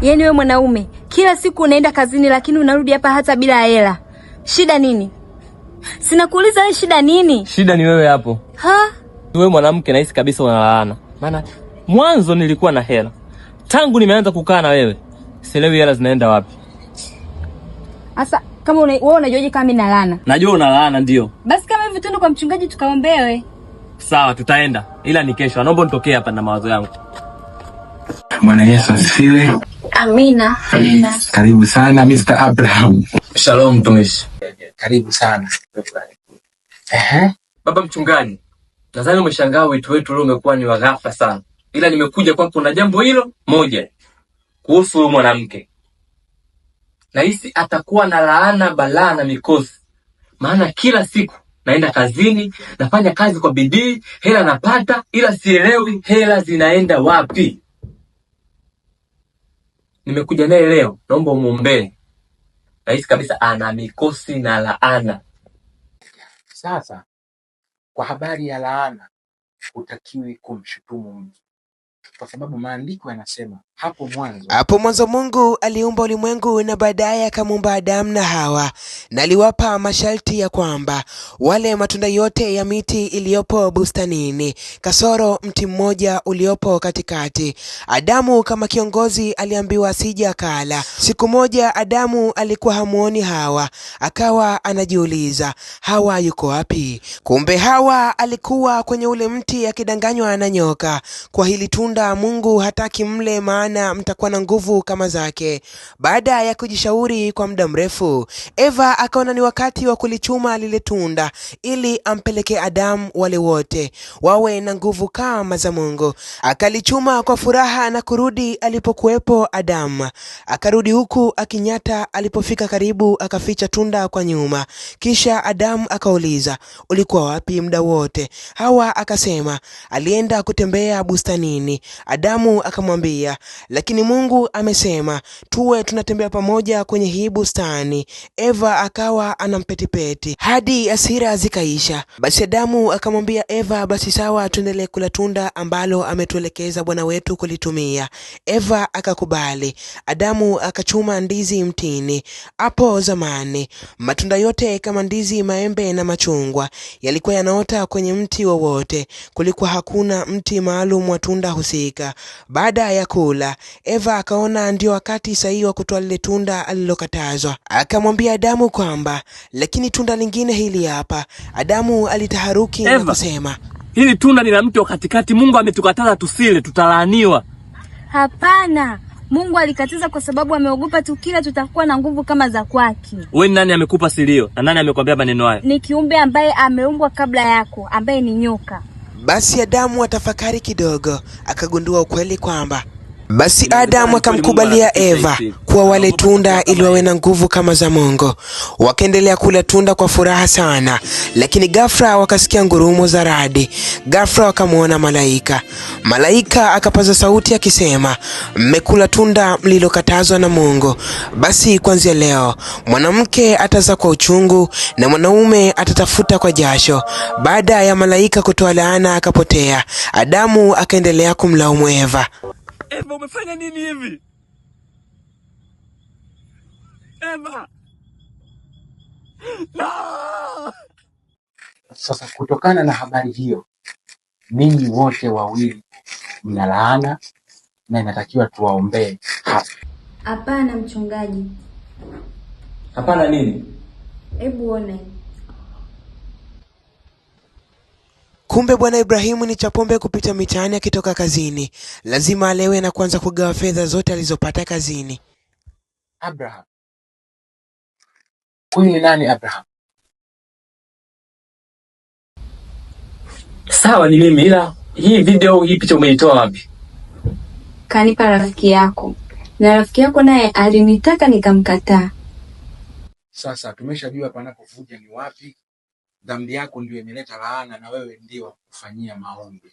Yaani wewe mwanaume, kila siku unaenda kazini lakini unarudi hapa hata bila hela. Shida nini? Sina kuuliza wewe shida nini? Shida ni wewe hapo. Wewe mwanamke nahisi kabisa unalaana. Maana mwanzo nilikuwa na hela. Tangu nimeanza kukaa na wewe, sielewi hela zinaenda wapi. Asa kama wewe unajuaje kama mimi nalaana? Najua unalaana ndio. Basi kama hivyo twende kwa mchungaji tukaombewe. Sawa, tutaenda. Ila ni kesho. Naomba nitokee hapa na mawazo yangu. Bwana Yesu asifiwe. Amina. Amina. Karibu sana Mr. Abraham. Shalom mtumishi. Karibu sana. Baba mchungaji, nadhani umeshangaa wito wetu leo umekuwa ni wa ghafla sana. Ila nimekuja kwako kuna jambo hilo moja kuhusu huyu mwanamke. Nahisi atakuwa na laana, balaa na mikosi. Maana kila siku naenda kazini, nafanya kazi kwa bidii, hela napata, ila sielewi hela zinaenda wapi. Nimekuja naye leo, naomba umuombee. Nahisi kabisa ana mikosi na laana. Sasa kwa habari ya laana, hutakiwi kumshutumu mtu, kwa sababu maandiko yanasema hapo mwanzo Mungu aliumba ulimwengu na baadaye akamuumba Adamu na Hawa, na aliwapa masharti ya kwamba wale matunda yote ya miti iliyopo bustanini kasoro mti mmoja uliopo katikati. Adamu kama kiongozi aliambiwa asije akala. Siku moja Adamu alikuwa hamuoni Hawa, akawa anajiuliza Hawa yuko wapi? Kumbe Hawa alikuwa kwenye ule mti akidanganywa na nyoka. Kwa hili tunda Mungu hataki mle, maana mtakuwa na nguvu kama zake. Baada ya kujishauri kwa muda mrefu, Eva akaona ni wakati wa kulichuma lile tunda ili ampeleke Adamu wale wote wawe na nguvu kama za Mungu. Akalichuma kwa furaha na kurudi alipokuwepo Adamu. Akarudi huku akinyata, alipofika karibu akaficha tunda kwa nyuma. Kisha Adamu akauliza, ulikuwa wapi muda wote? Hawa akasema, alienda kutembea bustanini. Adamu akamwambia, lakini Mungu amesema tuwe tunatembea pamoja kwenye hii bustani. Eva akawa anampetipeti hadi hasira zikaisha. Basi Adamu akamwambia Eva, basi sawa, tuendelee kula tunda ambalo ametuelekeza Bwana wetu kulitumia. Eva akakubali. Adamu akachuma ndizi mtini. Hapo zamani matunda yote kama ndizi, maembe na machungwa yalikuwa yanaota kwenye mti wowote. Kulikuwa hakuna mti maalum wa tunda husika. Baada ya kula, Eva akaona ndio wakati sahihi wa kutoa lile tunda alilokatazwa. Akamwambia Adamu kwamba, lakini tunda lingine hili hapa. Adamu alitaharuki na kusema, hili tunda ni la mti wa katikati, Mungu ametukataza tusile, tutalaaniwa. Hapana, Mungu alikatiza kwa sababu ameogopa tukila tutakuwa na nguvu kama za kwake. Wewe nani amekupa silio? Na nani amekwambia maneno hayo? Ni kiumbe ambaye ameumbwa kabla yako, ambaye ni nyoka. Basi Adamu atafakari kidogo, akagundua ukweli kwamba basi Adamu akamkubalia Eva kuwa wale tunda ili wawe na nguvu kama za Mungu. Wakaendelea kula tunda kwa furaha sana, lakini ghafla wakasikia ngurumo za radi. Ghafla wakamuona malaika. Malaika akapaza sauti akisema, mmekula tunda mlilokatazwa na Mungu. Basi kuanzia leo mwanamke atazaa kwa uchungu na mwanaume atatafuta kwa jasho. Baada ya malaika kutoa laana akapotea. Adamu akaendelea kumlaumu Eva. Eva, umefanya nini hivi? Eva. No! Sasa kutokana na habari hiyo, ninyi wote wawili mna laana na inatakiwa tuwaombee hapa. Hapana mchungaji. Hapana nini? Hebu one. Kumbe Bwana Ibrahimu ni chapombe kupita mitaani akitoka kazini. Lazima alewe na kuanza kugawa fedha zote alizopata kazini. Abraham. Huyu ni nani Abraham? Sawa, ni mimi, ila hii video, hii picha umeitoa wapi? Kanipa rafiki yako. Na rafiki yako naye alinitaka nikamkataa. Sasa tumeshajua panapovuja ni wapi. Dhambi yako ndio imeleta laana na wewe ndio kufanyia maombi.